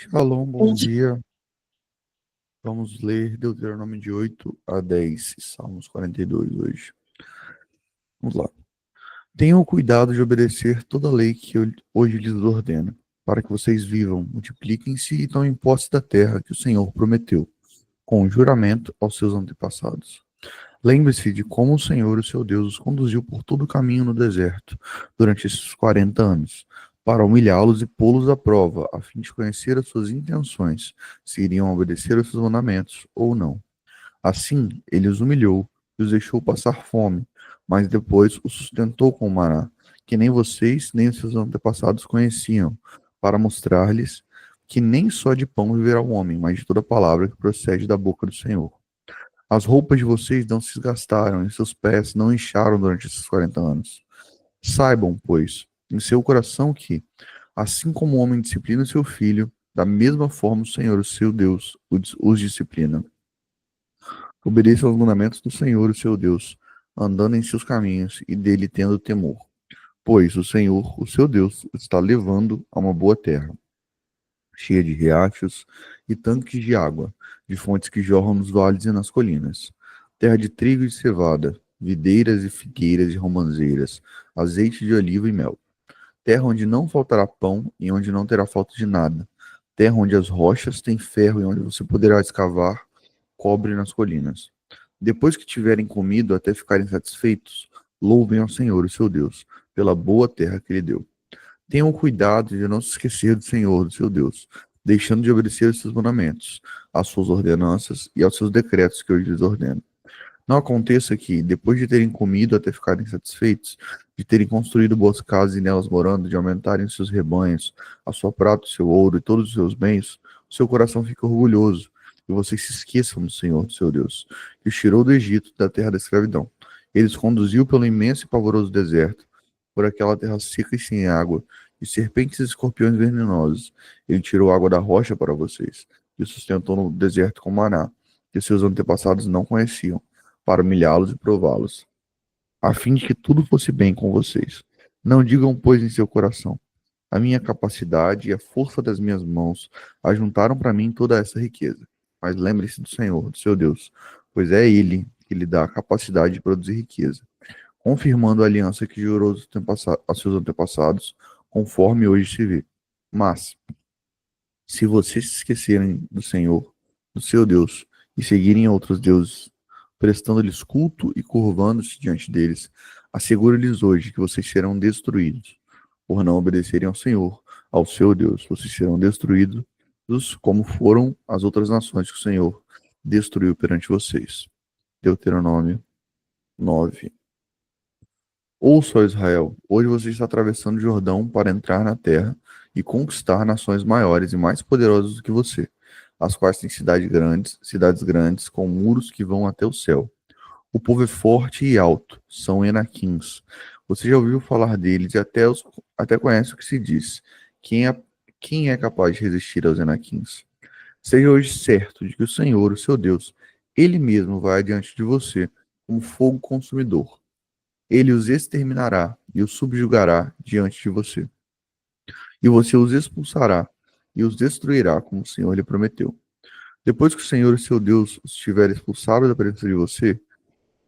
Shalom, bom dia. Vamos ler Deuteronômio de 8 a 10, Salmos 42 hoje. Vamos lá. Tenham cuidado de obedecer toda a lei que eu hoje lhes ordeno, para que vocês vivam, multipliquem-se e tomem posse da terra que o Senhor prometeu, com juramento aos seus antepassados. Lembre-se de como o Senhor, o seu Deus, os conduziu por todo o caminho no deserto, durante esses 40 anos, para humilhá-los e pô-los à prova, a fim de conhecer as suas intenções, se iriam obedecer aos seus mandamentos ou não. Assim, ele os humilhou e os deixou passar fome, mas depois os sustentou com o maná, que nem vocês nem os seus antepassados conheciam, para mostrar-lhes que nem só de pão viverá o homem, mas de toda palavra que procede da boca do Senhor. As roupas de vocês não se desgastaram e seus pés não incharam durante esses 40 anos. Saibam, pois, em seu coração que, assim como o homem disciplina seu filho, da mesma forma o Senhor, o seu Deus, os disciplina. Obedeça aos mandamentos do Senhor, o seu Deus, andando em seus caminhos e dele tendo temor. Pois o Senhor, o seu Deus, está levando a uma boa terra, cheia de riachos e tanques de água, de fontes que jorram nos vales e nas colinas. Terra de trigo e de cevada, videiras e figueiras e romãzeiras, azeite de oliva e mel. Terra onde não faltará pão e onde não terá falta de nada. Terra onde as rochas têm ferro e onde você poderá escavar cobre nas colinas. Depois que tiverem comido até ficarem satisfeitos, louvem ao Senhor, o seu Deus, pela boa terra que ele deu. Tenham cuidado de não se esquecer do Senhor, do seu Deus, deixando de obedecer aos seus mandamentos, às suas ordenanças e aos seus decretos que eu lhes ordeno. Não aconteça que, depois de terem comido até ficarem satisfeitos, de terem construído boas casas e nelas morando, de aumentarem os seus rebanhos, a sua prata, o seu ouro e todos os seus bens, o seu coração fique orgulhoso, e vocês se esqueçam do Senhor, do seu Deus, que os tirou do Egito, da terra da escravidão. Ele os conduziu pelo imenso e pavoroso deserto, por aquela terra seca e sem água, de serpentes e escorpiões venenosos. Ele tirou água da rocha para vocês, e os sustentou no deserto com maná, que seus antepassados não conheciam, para humilhá-los e prová-los, a fim de que tudo fosse bem com vocês. Não digam, pois, em seu coração: a minha capacidade e a força das minhas mãos ajuntaram para mim toda essa riqueza. Mas lembre-se do Senhor, do seu Deus, pois é Ele que lhe dá a capacidade de produzir riqueza, confirmando a aliança que jurou aos seus antepassados, conforme hoje se vê. Mas, se vocês se esquecerem do Senhor, do seu Deus, e seguirem outros deuses, prestando-lhes culto e curvando-se diante deles, asseguro-lhes hoje que vocês serão destruídos, por não obedecerem ao Senhor, ao seu Deus. Vocês serão destruídos, como foram as outras nações que o Senhor destruiu perante vocês. Deuteronômio 9. Ouça, ó Israel, hoje você está atravessando o Jordão para entrar na terra e conquistar nações maiores e mais poderosas do que você, as quais têm cidades grandes com muros que vão até o céu. O povo é forte e alto, são Enaquins. Você já ouviu falar deles e até conhece o que se diz. Quem é capaz de resistir aos Enaquins? Seja hoje certo de que o Senhor, o seu Deus, ele mesmo vai adiante de você como fogo consumidor. Ele os exterminará e os subjugará diante de você. E você os expulsará e os destruirá, como o Senhor lhe prometeu. Depois que o Senhor, seu Deus, os tiver expulsado da presença de você,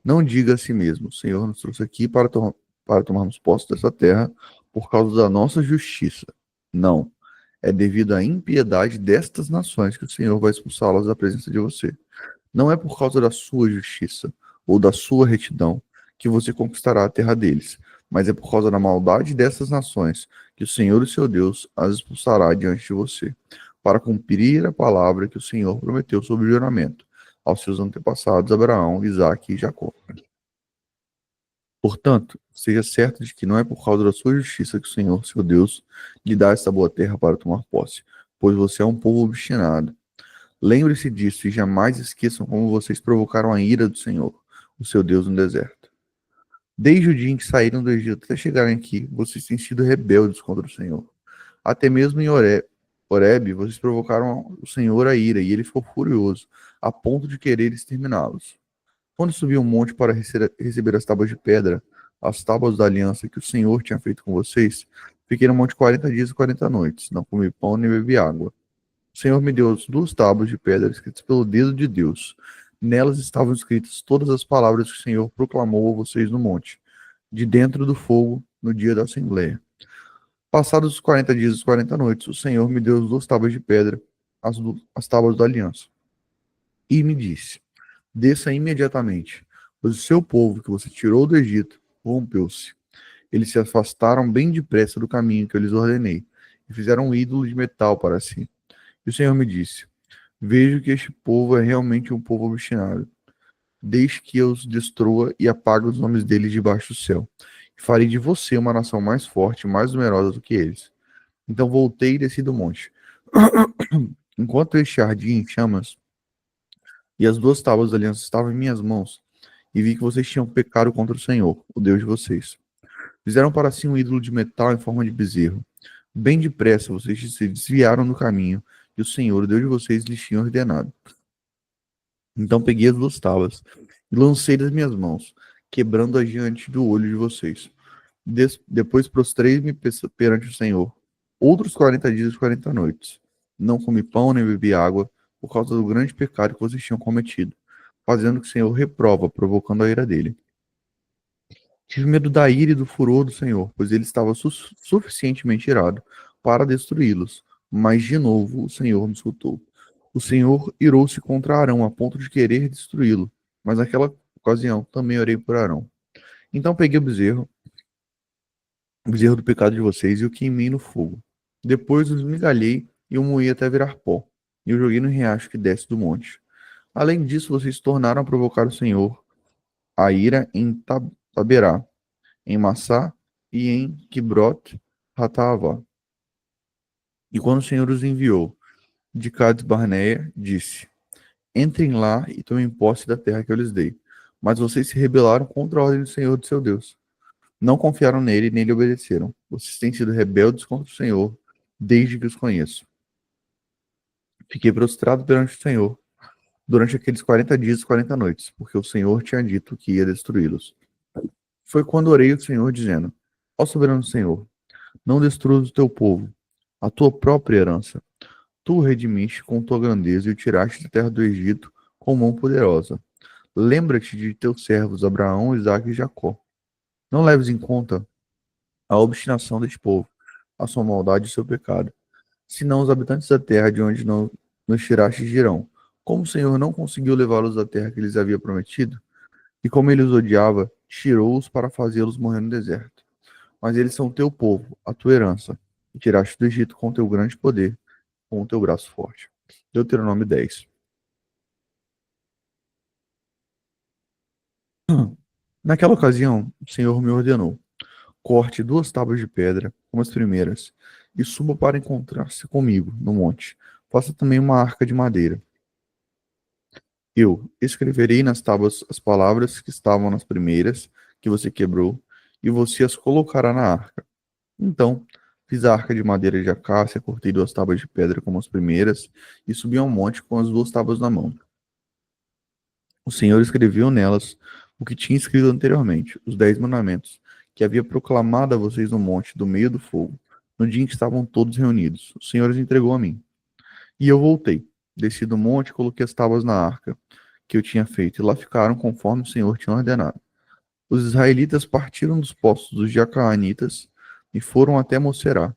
não diga a si mesmo: o Senhor nos trouxe aqui para tomarmos posse dessa terra por causa da nossa justiça. Não. É devido à impiedade destas nações que o Senhor vai expulsá-las da presença de você. Não é por causa da sua justiça ou da sua retidão que você conquistará a terra deles, mas é por causa da maldade dessas nações que o Senhor, o seu Deus, as expulsará diante de você, para cumprir a palavra que o Senhor prometeu sob juramento aos seus antepassados Abraão, Isaque e Jacó. Portanto, seja certo de que não é por causa da sua justiça que o Senhor, seu Deus, lhe dá esta boa terra para tomar posse, pois você é um povo obstinado. Lembre-se disso e jamais esqueçam como vocês provocaram a ira do Senhor, o seu Deus, no deserto. Desde o dia em que saíram do Egito até chegarem aqui, vocês têm sido rebeldes contra o Senhor. Até mesmo em Horebe, vocês provocaram o Senhor a ira, e ele ficou furioso, a ponto de querer exterminá-los. Quando subiu o monte para receber as tábuas de pedra, as tábuas da aliança que o Senhor tinha feito com vocês, fiquei no monte 40 dias e 40 noites, não comi pão nem bebi água. O Senhor me deu as 2 tábuas de pedra escritas pelo dedo de Deus. Nelas estavam escritas todas as palavras que o Senhor proclamou a vocês no monte, de dentro do fogo, no dia da Assembleia. Passados os 40 dias e os 40 noites, o Senhor me deu as 2 tábuas de pedra, as tábuas da aliança, e me disse: desça imediatamente, pois o seu povo que você tirou do Egito corrompeu-se. Eles se afastaram bem depressa do caminho que eu lhes ordenei, e fizeram um ídolo de metal para si. E o Senhor me disse: vejo que este povo é realmente um povo obstinado. Deixe que eu os destrua e apague os nomes deles debaixo do céu. E farei de você uma nação mais forte e mais numerosa do que eles. Então voltei e desci do monte. Enquanto este ardia em chamas, e as 2 tábuas da aliança estavam em minhas mãos, e vi que vocês tinham pecado contra o Senhor, o Deus de vocês. Fizeram para si um ídolo de metal em forma de bezerro. Bem depressa vocês se desviaram do caminho, e o Senhor, o Deus de vocês, lhes tinha ordenado. Então peguei as 2 tábuas e lancei das minhas mãos, quebrando-as diante do olho de vocês. Depois prostrei-me perante o Senhor. Outros 40 dias e 40 noites. Não comi pão nem bebi água, por causa do grande pecado que vocês tinham cometido, fazendo que o Senhor reprova, provocando a ira dele. Tive medo da ira e do furor do Senhor, pois ele estava suficientemente irado para destruí-los. Mas de novo o Senhor me escutou. O Senhor irou-se contra Arão a ponto de querer destruí-lo. Mas naquela ocasião também orei por Arão. Então peguei o bezerro do pecado de vocês e o queimei no fogo. Depois os migalhei e o moí até virar pó. E o joguei no riacho que desce do monte. Além disso, vocês tornaram a provocar o Senhor a ira em Taberá, em Massá e em Kibrot Hatava. E quando o Senhor os enviou de Cades Barneia, disse: entrem lá e tomem posse da terra que eu lhes dei. Mas vocês se rebelaram contra a ordem do Senhor, do seu Deus. Não confiaram nele nem lhe obedeceram. Vocês têm sido rebeldes contra o Senhor desde que os conheço. Fiquei prostrado perante o Senhor durante aqueles 40 dias e 40 noites, porque o Senhor tinha dito que ia destruí-los. Foi quando orei ao Senhor, dizendo: ó soberano Senhor, não destruas o teu povo, a tua própria herança. Tu o redimiste com tua grandeza e o tiraste da terra do Egito com mão poderosa. Lembra-te de teus servos Abraão, Isaque e Jacó. Não leves em conta a obstinação deste povo, a sua maldade e o seu pecado. Senão os habitantes da terra de onde não nos tiraste dirão: como o Senhor não conseguiu levá-los da terra que lhes havia prometido, e como ele os odiava, tirou-os para fazê-los morrer no deserto. Mas eles são teu povo, a tua herança, e tiraste do Egito com teu grande poder, com o teu braço forte. Deuteronômio 10. Naquela ocasião, o Senhor me ordenou: corte 2 tábuas de pedra, como as primeiras, e suba para encontrar-se comigo no monte. Faça também uma arca de madeira. Eu escreverei nas tábuas as palavras que estavam nas primeiras, que você quebrou, e você as colocará na arca. Então, fiz a arca de madeira de acácia, cortei 2 tábuas de pedra como as primeiras, e subi ao monte com as 2 tábuas na mão. O Senhor escreveu nelas o que tinha escrito anteriormente, os 10 mandamentos, que havia proclamado a vocês no monte, do meio do fogo, no dia em que estavam todos reunidos. O Senhor os entregou a mim. E eu voltei, desci do monte e coloquei as tábuas na arca que eu tinha feito, e lá ficaram conforme o Senhor tinha ordenado. Os israelitas partiram dos postos dos Jacaanitas e foram até Moserá.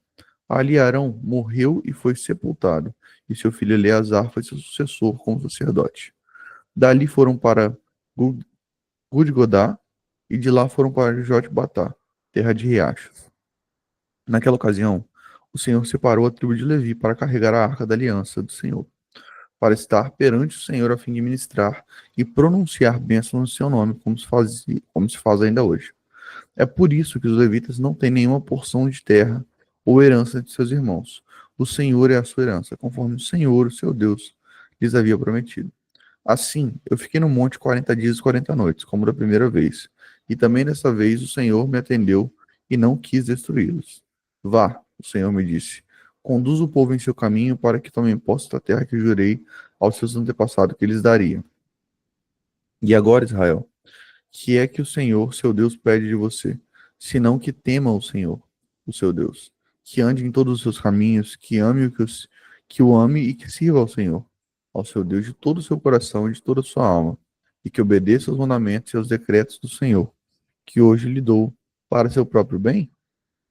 Ali Arão morreu e foi sepultado, e seu filho Eleazar foi seu sucessor como sacerdote. Dali foram para Gudgodá, e de lá foram para Jotbatá, terra de riachos. Naquela ocasião, o Senhor separou a tribo de Levi para carregar a arca da aliança do Senhor, para estar perante o Senhor a fim de ministrar e pronunciar bênçãos no seu nome, como se faz ainda hoje. É por isso que os levitas não têm nenhuma porção de terra ou herança de seus irmãos. O Senhor é a sua herança, conforme o Senhor, o seu Deus, lhes havia prometido. Assim, eu fiquei no monte 40 dias e 40 noites, como da primeira vez. E também dessa vez o Senhor me atendeu e não quis destruí-los. Vá, o Senhor me disse, conduz o povo em seu caminho para que tomem posse da terra que jurei aos seus antepassados que lhes daria. E agora, Israel, que é que o Senhor, seu Deus, pede de você, senão que tema o Senhor, o seu Deus, que ande em todos os seus caminhos, que ame que o ame e que sirva ao Senhor, ao seu Deus de todo o seu coração e de toda a sua alma, e que obedeça aos mandamentos e aos decretos do Senhor, que hoje lhe dou para seu próprio bem?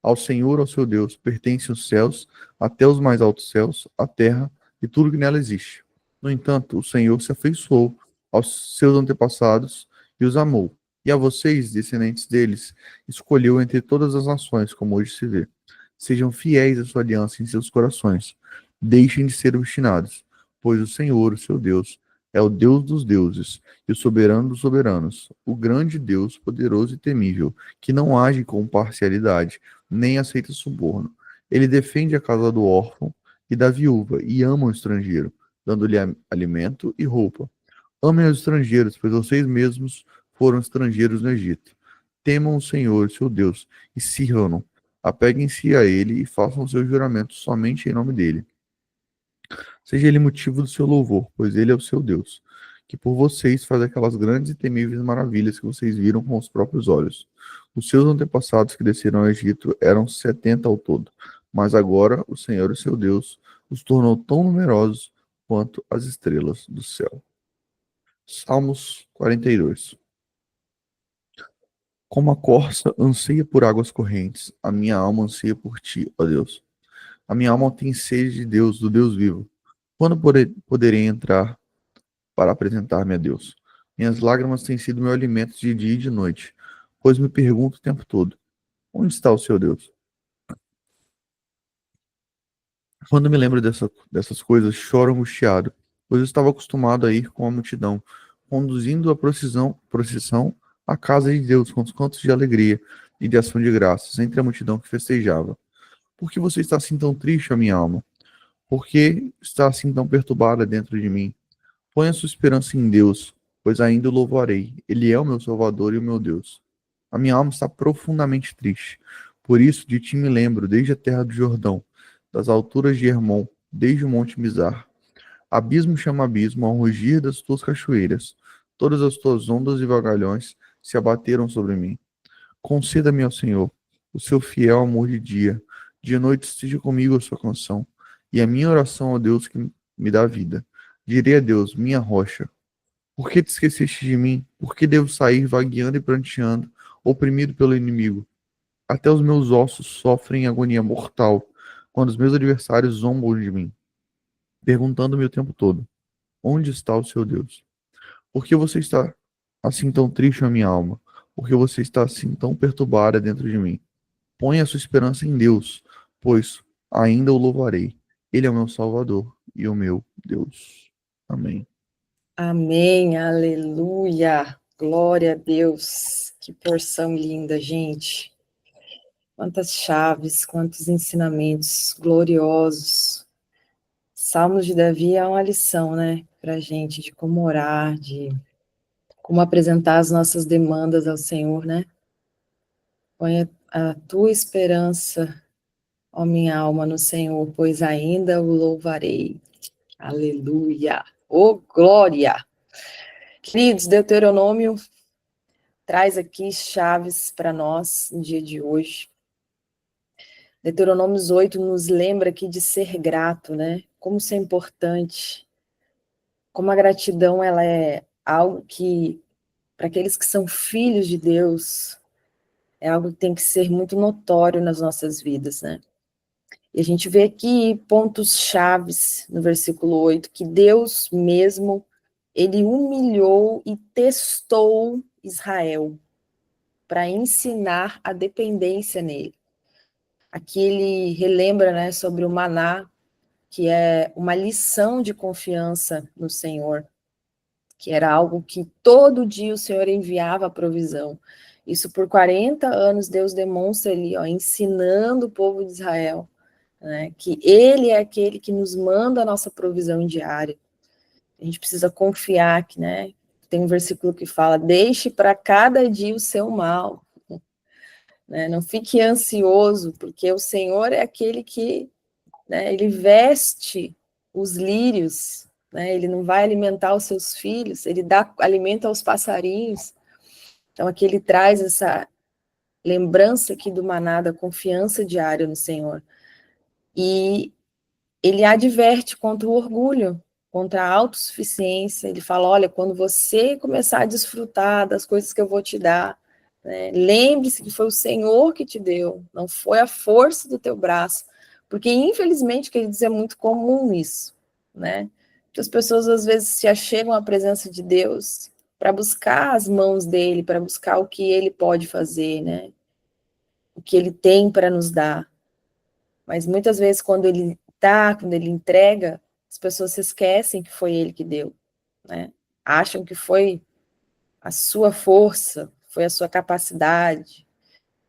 Ao Senhor, ao seu Deus, pertencem os céus, até os mais altos céus, a terra e tudo que nela existe. No entanto, o Senhor se afeiçoou aos seus antepassados e os amou. E a vocês, descendentes deles, escolheu entre todas as nações, como hoje se vê. Sejam fiéis à sua aliança em seus corações. Deixem de ser obstinados, pois o Senhor, o seu Deus, é o Deus dos deuses e o soberano dos soberanos, o grande Deus, poderoso e temível, que não age com parcialidade nem aceita suborno. Ele defende a casa do órfão e da viúva e ama o estrangeiro, dando-lhe alimento e roupa. Amem os estrangeiros, pois vocês mesmos foram estrangeiros no Egito. Temam o Senhor, seu Deus, e sirvam-no. Apeguem-se a ele e façam seus juramentos somente em nome dele. Seja ele motivo do seu louvor, pois ele é o seu Deus, que por vocês faz aquelas grandes e temíveis maravilhas que vocês viram com os próprios olhos. Os seus antepassados que desceram ao Egito eram 70 ao todo, mas agora o Senhor, o seu Deus, os tornou tão numerosos quanto as estrelas do céu. Salmos 42. Como a corça anseia por águas correntes, a minha alma anseia por ti, ó Deus. A minha alma tem sede de Deus, do Deus vivo. Quando poderei entrar para apresentar-me a Deus? Minhas lágrimas têm sido meu alimento de dia e de noite, pois me pergunto o tempo todo: onde está o seu Deus? Quando me lembro dessas coisas, choro angustiado, pois eu estava acostumado a ir com a multidão, conduzindo a procissão à casa de Deus com os cantos de alegria e de ação de graças entre a multidão que festejava. Por que você está assim tão triste, a minha alma? Por que está assim tão perturbada dentro de mim? Ponha sua esperança em Deus, pois ainda o louvarei. Ele é o meu Salvador e o meu Deus. A minha alma está profundamente triste. Por isso, de ti me lembro, desde a terra do Jordão, das alturas de Hermon, desde o monte Mizar. Abismo chama abismo ao rugir das tuas cachoeiras. Todas as tuas ondas e vagalhões se abateram sobre mim. Conceda-me ao Senhor o seu fiel amor de dia. De noite esteja comigo a sua canção, e a minha oração ao Deus que me dá vida. Direi a Deus, minha rocha: por que te esqueceste de mim? Por que devo sair vagueando e pranteando, oprimido pelo inimigo? Até os meus ossos sofrem agonia mortal, quando os meus adversários zombam de mim, perguntando-me o tempo todo: onde está o seu Deus? Por que você está assim tão triste, a minha alma? Por que você está assim tão perturbada dentro de mim? Põe a sua esperança em Deus, pois ainda o louvarei. Ele é o meu Salvador e o meu Deus. Amém. Amém, aleluia, glória a Deus. Que porção linda, gente. Quantas chaves, quantos ensinamentos gloriosos. Salmos de Davi é uma lição, né, para a gente, de como orar, de como apresentar as nossas demandas ao Senhor, né? Põe a tua esperança, ó minha alma, no Senhor, pois ainda o louvarei. Aleluia. Oh, glória. Queridos, Deuteronômio traz aqui chaves para nós no dia de hoje. Deuteronômio 8 nos lembra aqui de ser grato, né? Como isso é importante. Como a gratidão, ela é algo que, para aqueles que são filhos de Deus, é algo que tem que ser muito notório nas nossas vidas, né? E a gente vê aqui pontos chaves no versículo 8, que Deus mesmo, ele humilhou e testou Israel para ensinar a dependência nele. Aqui ele relembra, né, sobre o maná, que é uma lição de confiança no Senhor, que era algo que todo dia o Senhor enviava a provisão. Isso por 40 anos Deus demonstra ali, ó, ensinando o povo de Israel, né, que ele é aquele que nos manda a nossa provisão diária. A gente precisa confiar que, né, tem um versículo que fala: deixe para cada dia o seu mal, né, não fique ansioso, porque o Senhor é aquele que, né, ele veste os lírios, né, ele não vai alimentar os seus filhos, ele dá alimento aos passarinhos. Então aqui ele traz essa lembrança aqui do maná, da confiança diária no Senhor. E ele adverte contra o orgulho, contra a autossuficiência. Ele fala, olha, quando você começar a desfrutar das coisas que eu vou te dar, né, lembre-se que foi o Senhor que te deu, não foi a força do teu braço. Porque, infelizmente, queridos, é muito comum isso, né? Que as pessoas, às vezes, se achegam à presença de Deus para buscar as mãos dele, para buscar o que ele pode fazer, né? O que ele tem para nos dar. Mas muitas vezes, quando ele dá, quando ele entrega, as pessoas se esquecem que foi ele que deu, né? Acham que foi a sua força, foi a sua capacidade,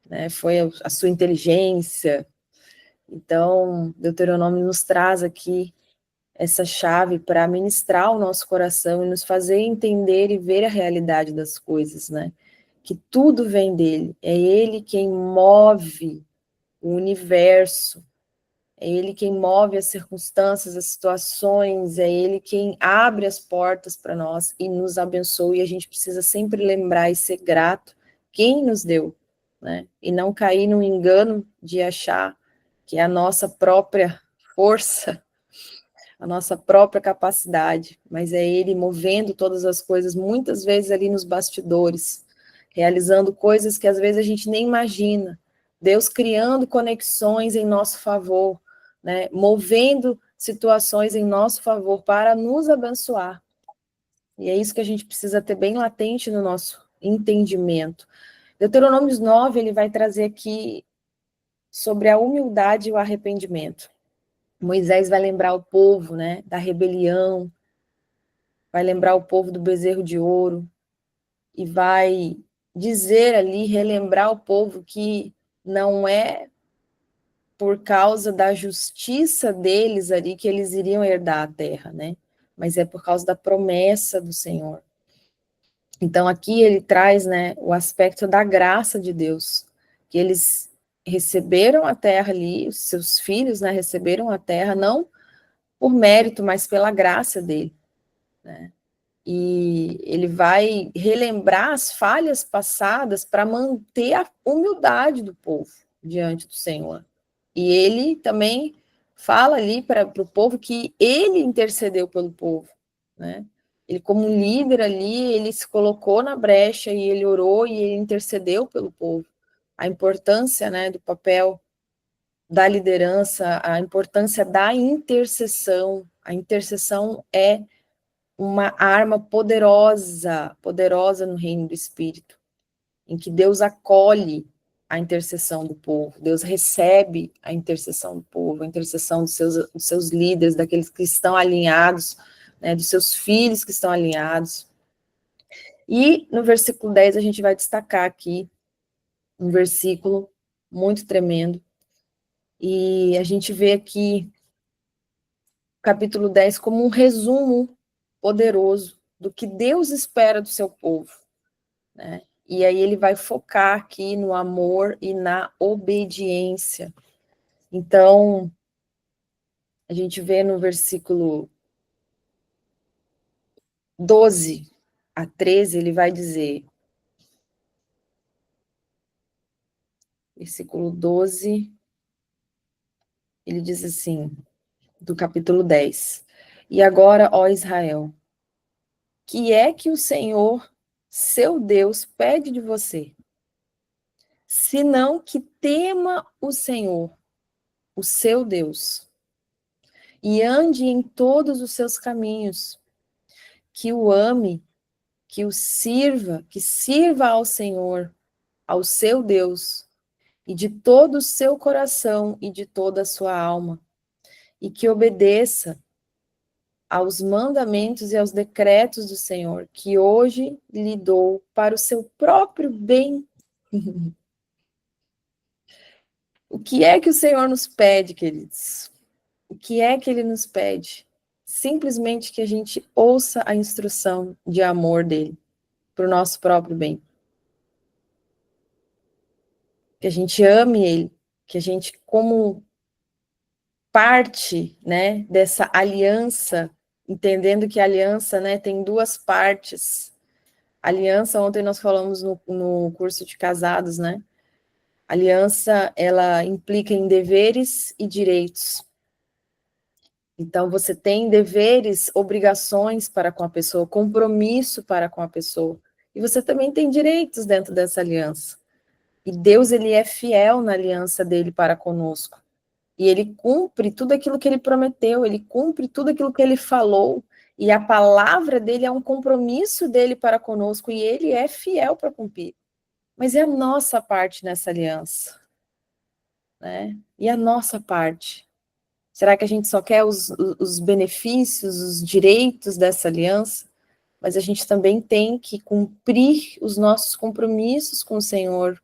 né? Foi a sua inteligência. Então, Deuteronômio nos traz aqui essa chave para ministrar o nosso coração e nos fazer entender e ver a realidade das coisas, né? Que tudo vem dele, é ele quem move o universo, é ele quem move as circunstâncias, as situações, é ele quem abre as portas para nós e nos abençoa, e a gente precisa sempre lembrar e ser grato quem nos deu, né? E não cair no engano de achar que é a nossa própria força, a nossa própria capacidade, mas é ele movendo todas as coisas, muitas vezes ali nos bastidores, realizando coisas que às vezes a gente nem imagina, Deus criando conexões em nosso favor, né, movendo situações em nosso favor para nos abençoar. E é isso que a gente precisa ter bem latente no nosso entendimento. Deuteronômio 9, ele vai trazer aqui sobre a humildade e o arrependimento. Moisés vai lembrar o povo, né, da rebelião, vai lembrar o povo do bezerro de ouro, e vai dizer ali, relembrar o povo que não é por causa da justiça deles ali que eles iriam herdar a terra, né? Mas é por causa da promessa do Senhor. Então aqui ele traz, né, o aspecto da graça de Deus, que eles receberam a terra ali, os seus filhos, né, receberam a terra não por mérito, mas pela graça dele, né? E ele vai relembrar as falhas passadas para manter a humildade do povo diante do Senhor. E ele também fala ali para o povo que ele intercedeu pelo povo, né? Ele, como líder ali, ele se colocou na brecha e ele orou e ele intercedeu pelo povo. A importância, né, do papel da liderança, a importância da intercessão. A intercessão é uma arma poderosa, poderosa no reino do Espírito, em que Deus acolhe a intercessão do povo, Deus recebe a intercessão do povo, a intercessão dos seus líderes, daqueles que estão alinhados, né, dos seus filhos que estão alinhados. E no versículo 10 a gente vai destacar aqui um versículo muito tremendo, e a gente vê aqui capítulo 10 como um resumo poderoso do que Deus espera do seu povo, né? E aí ele vai focar aqui no amor e na obediência. Então, a gente vê no versículo 12 a 13, ele vai dizer, versículo 12, ele diz assim, do capítulo 10, e agora, ó Israel, que é que o Senhor, seu Deus, pede de você? Senão que tema o Senhor, o seu Deus, e ande em todos os seus caminhos, que o ame, que sirva ao Senhor, ao seu Deus, e de todo o seu coração e de toda a sua alma, e que obedeça aos mandamentos e aos decretos do Senhor, que hoje lhe dou para o seu próprio bem. O que é que o Senhor nos pede, queridos? O que é que ele nos pede? Simplesmente que a gente ouça a instrução de amor dele para o nosso próprio bem. Que a gente ame ele, que a gente, como parte, né, dessa aliança, entendendo que a aliança, né, tem duas partes. Aliança, ontem nós falamos no curso de casados, né? Aliança, ela implica em deveres e direitos. Então, você tem deveres, obrigações para com a pessoa, compromisso para com a pessoa. E você também tem direitos dentro dessa aliança. E Deus, ele é fiel na aliança dele para conosco. E ele cumpre tudo aquilo que ele prometeu, ele cumpre tudo aquilo que ele falou. E a palavra dele é um compromisso dele para conosco, e ele é fiel para cumprir. Mas é a nossa parte nessa aliança, né? E a nossa parte? Será que a gente só quer os benefícios, os direitos dessa aliança? Mas a gente também tem que cumprir os nossos compromissos com o Senhor,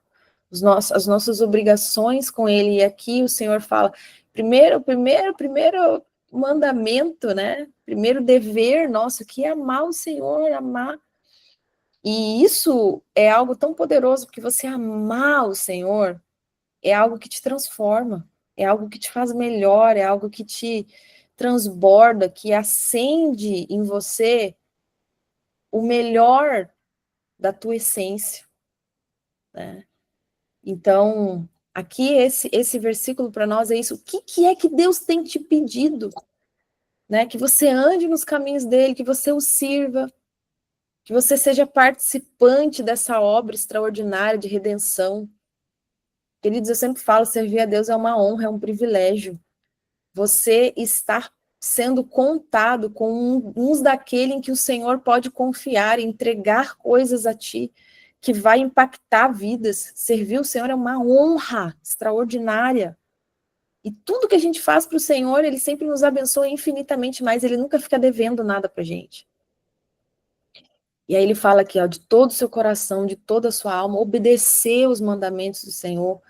as nossas obrigações com Ele. E aqui o Senhor fala, primeiro mandamento, né? Primeiro dever nosso, que é amar o Senhor, amar. E isso é algo tão poderoso, porque você amar o Senhor é algo que te transforma, é algo que te faz melhor, é algo que te transborda, que acende em você o melhor da tua essência, né? Então, aqui esse versículo para nós é isso. O que é que Deus tem te pedido? Né? Que você ande nos caminhos dele, que você o sirva, que você seja participante dessa obra extraordinária de redenção. Queridos, eu sempre falo, servir a Deus é uma honra, é um privilégio. Você estar sendo contado com uns daquele em que o Senhor pode confiar, entregar coisas a ti, que vai impactar vidas. Servir o Senhor é uma honra extraordinária. E tudo que a gente faz para o Senhor, Ele sempre nos abençoa infinitamente mais, Ele nunca fica devendo nada para a gente. E aí ele fala aqui, ó, de todo o seu coração, de toda a sua alma, obedecer os mandamentos do Senhor.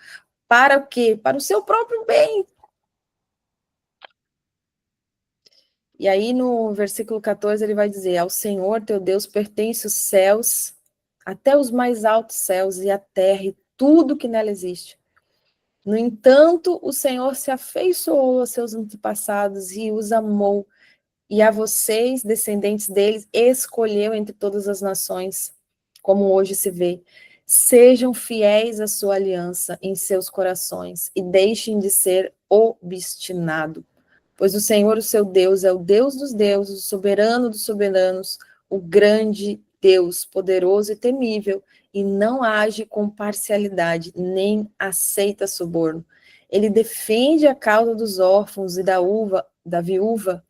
Para o quê? Para o seu próprio bem. E aí no versículo 14 ele vai dizer, ao Senhor teu Deus pertence os céus, até os mais altos céus e a terra e tudo que nela existe. No entanto, o Senhor se afeiçoou aos seus antepassados e os amou, e a vocês, descendentes deles, escolheu entre todas as nações, como hoje se vê. Sejam fiéis à sua aliança em seus corações e deixem de ser obstinados. Pois o Senhor, o seu Deus, é o Deus dos deuses, o soberano dos soberanos, o grande Deus, poderoso e temível, e não age com parcialidade, nem aceita suborno. Ele defende a causa dos órfãos e da viúva,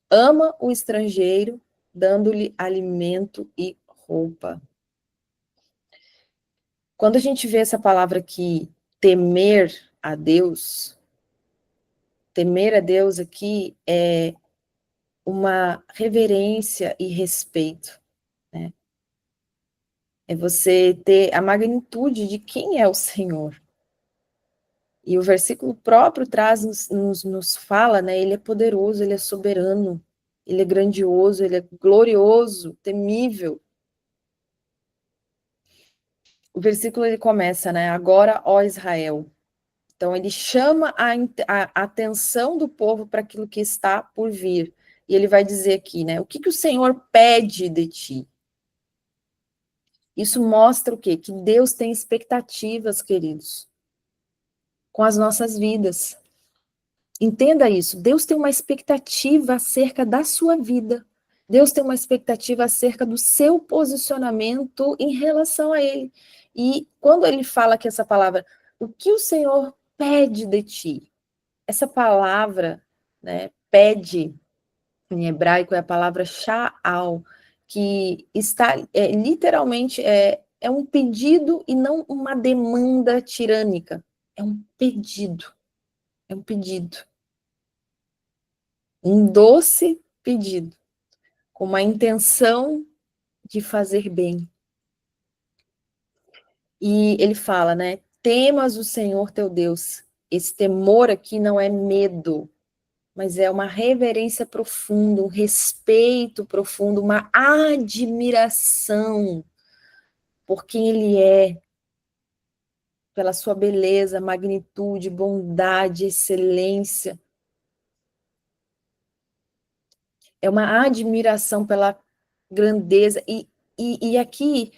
ama o estrangeiro, dando-lhe alimento e roupa. Quando a gente vê essa palavra aqui, temer a Deus aqui é uma reverência e respeito, né? É você ter a magnitude de quem é o Senhor. E o versículo próprio nos fala, né? Ele é poderoso, ele é soberano, ele é grandioso, ele é glorioso, temível. O versículo ele começa, né? Agora, ó Israel. Então, ele chama a atenção do povo para aquilo que está por vir. E ele vai dizer aqui, né? O que o Senhor pede de ti? Isso mostra o quê? Que Deus tem expectativas, queridos, com as nossas vidas. Entenda isso. Deus tem uma expectativa acerca da sua vida. Deus tem uma expectativa acerca do seu posicionamento em relação a Ele. E quando ele fala aqui essa palavra, o que o Senhor pede de ti? Essa palavra, né, pede, em hebraico, é a palavra sha'al, que está literalmente é um pedido e não uma demanda tirânica. É um pedido. É um pedido. Um doce pedido, com uma intenção de fazer bem. E ele fala, né? Temas o Senhor teu Deus. Esse temor aqui não é medo, mas é uma reverência profunda, um respeito profundo, uma admiração por quem ele é, pela sua beleza, magnitude, bondade, excelência. É uma admiração pela grandeza. E aqui,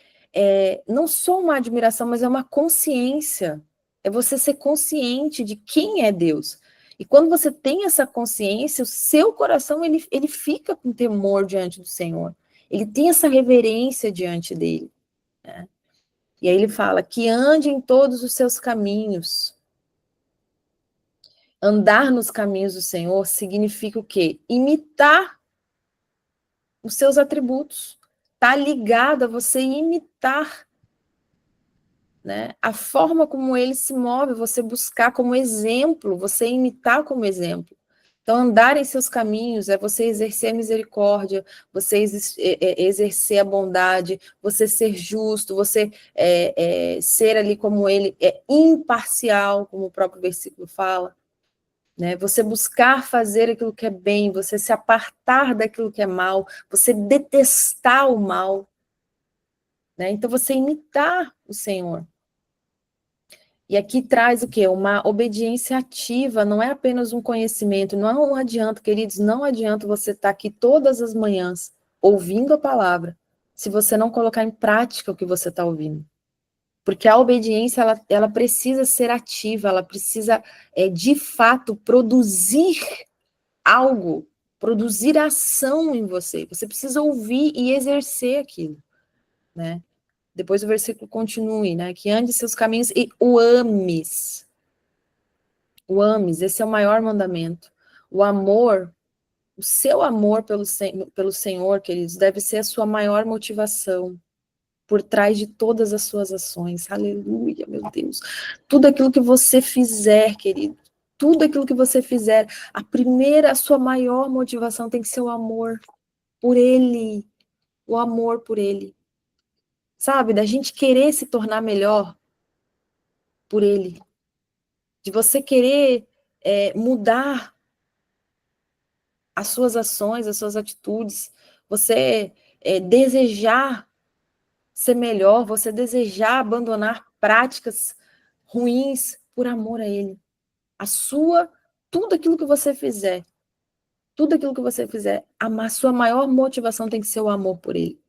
não só uma admiração, mas é uma consciência. É você ser consciente de quem é Deus. E quando você tem essa consciência, o seu coração, ele fica com temor diante do Senhor. Ele tem essa reverência diante dele, né? E aí ele fala que ande em todos os seus caminhos. Andar nos caminhos do Senhor significa o quê? Imitar os seus atributos. Está ligado a você imitar, né? A forma como ele se move, você buscar como exemplo, você imitar como exemplo. Então, andar em seus caminhos é você exercer a misericórdia, você exercer a bondade, você ser justo, você ser ali como ele, imparcial, como o próprio versículo fala, né? Você buscar fazer aquilo que é bem, você se apartar daquilo que é mal, você detestar o mal, né? Então, você imitar o Senhor. E aqui traz o quê? Uma obediência ativa, não é apenas um conhecimento. Não adianta, queridos, não adianta você estar aqui todas as manhãs ouvindo a palavra, se você não colocar em prática o que você está ouvindo. Porque a obediência, ela precisa ser ativa, ela precisa, de fato, produzir algo, produzir ação em você. Você precisa ouvir e exercer aquilo, né? Depois o versículo continue, né? Que ande seus caminhos e o ames. O ames, esse é o maior mandamento. O amor, o seu amor pelo Senhor, queridos, deve ser a sua maior motivação por trás de todas as suas ações. Aleluia, meu Deus. Tudo aquilo que você fizer, querido, tudo aquilo que você fizer, a sua maior motivação tem que ser o amor por Ele. O amor por Ele. Sabe, da gente querer se tornar melhor por Ele. De você querer mudar as suas ações, as suas atitudes, você desejar ser melhor, você desejar abandonar práticas ruins por amor a Ele. Tudo aquilo que você fizer, a sua maior motivação tem que ser o amor por Ele.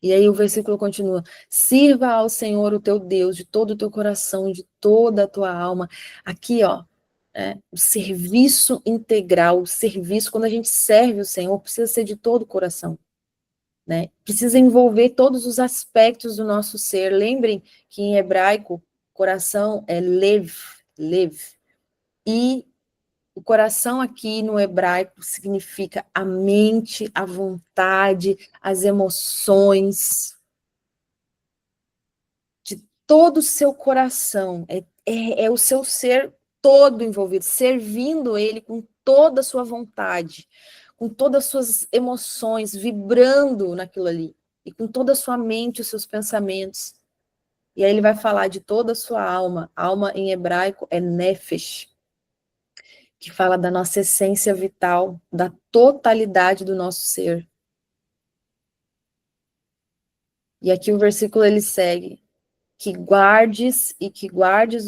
E aí o versículo continua: sirva ao Senhor o teu Deus de todo o teu coração, de toda a tua alma. Aqui, ó, o serviço integral, o serviço, quando a gente serve o Senhor, precisa ser de todo o coração, né? Precisa envolver todos os aspectos do nosso ser. Lembrem que em hebraico, coração é lev, e o coração aqui no hebraico significa a mente, a vontade, as emoções, de todo o seu coração, é o seu ser todo envolvido, servindo ele com toda a sua vontade, com todas as suas emoções, vibrando naquilo ali, e com toda a sua mente, os seus pensamentos. E aí ele vai falar de toda a sua alma. Alma em hebraico é nefesh, que fala da nossa essência vital, da totalidade do nosso ser. E aqui o versículo ele segue: que guardes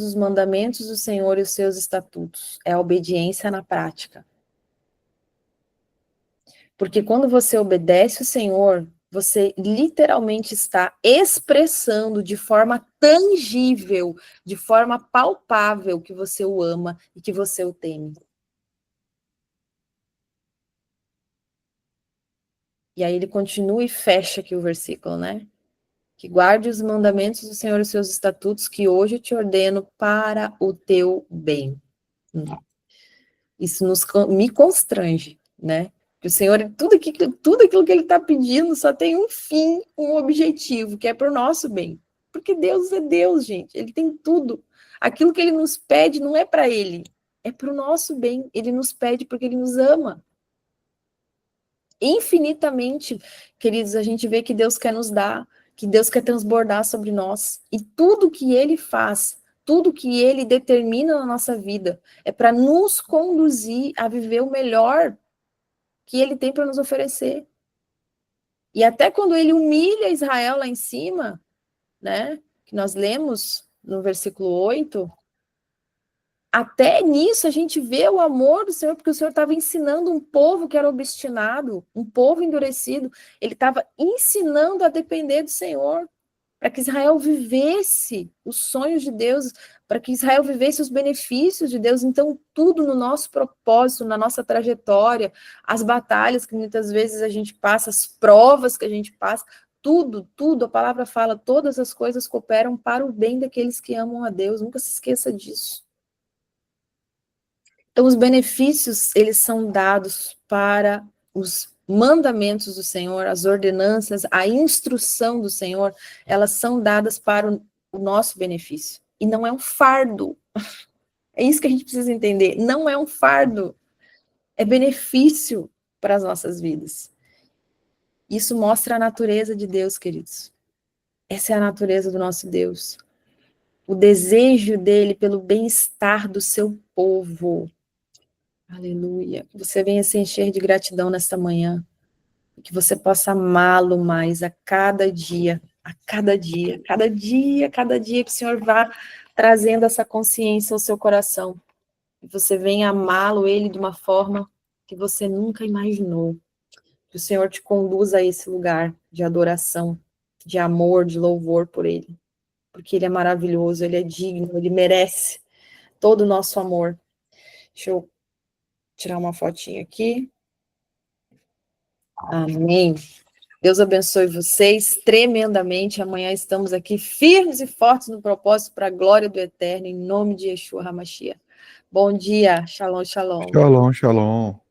os mandamentos do Senhor e os seus estatutos. É a obediência na prática. Porque quando você obedece o Senhor, você literalmente está expressando de forma tangível, de forma palpável que você o ama e que você o teme. E aí ele continua e fecha aqui o versículo, né? Que guarde os mandamentos do Senhor e os seus estatutos, que hoje eu te ordeno para o teu bem. Isso me constrange, né? Que o Senhor, tudo aquilo que Ele está pedindo só tem um fim, um objetivo, que é para o nosso bem. Porque Deus é Deus, gente. Ele tem tudo. Aquilo que Ele nos pede não é para Ele, é para o nosso bem. Ele nos pede porque Ele nos ama. Infinitamente, queridos, a gente vê que Deus quer nos dar, que Deus quer transbordar sobre nós. E tudo que Ele faz, tudo que Ele determina na nossa vida, é para nos conduzir a viver o melhor que Ele tem para nos oferecer. E até quando Ele humilha Israel lá em cima, né, que nós lemos no versículo 8, até nisso a gente vê o amor do Senhor, porque o Senhor estava ensinando um povo que era obstinado, um povo endurecido, ele estava ensinando a depender do Senhor. para que Israel vivesse os sonhos de Deus, para que Israel vivesse os benefícios de Deus. Então, tudo no nosso propósito, na nossa trajetória, as batalhas que muitas vezes a gente passa, as provas que a gente passa, tudo, a palavra fala, todas as coisas cooperam para o bem daqueles que amam a Deus. Nunca se esqueça disso. Então, os benefícios, eles são dados para os mandamentos do Senhor, as ordenanças, a instrução do Senhor, elas são dadas para o nosso benefício. E não é um fardo. É isso que a gente precisa entender. Não é um fardo. É benefício para as nossas vidas. Isso mostra a natureza de Deus, queridos. Essa é a natureza do nosso Deus. O desejo dele pelo bem-estar do seu povo. Aleluia. Que você venha se encher de gratidão nesta manhã. Que você possa amá-lo mais a cada dia, cada dia que o Senhor vá trazendo essa consciência ao seu coração. Que você venha amá-lo, ele, de uma forma que você nunca imaginou. Que o Senhor te conduza a esse lugar de adoração, de amor, de louvor por ele. Porque ele é maravilhoso, ele é digno, ele merece todo o nosso amor. Deixa eu tirar uma fotinha aqui. Amém. Deus abençoe vocês tremendamente. Amanhã estamos aqui firmes e fortes no propósito para a glória do Eterno, em nome de Yeshua HaMashiach. Bom dia. Shalom, shalom. Shalom, shalom.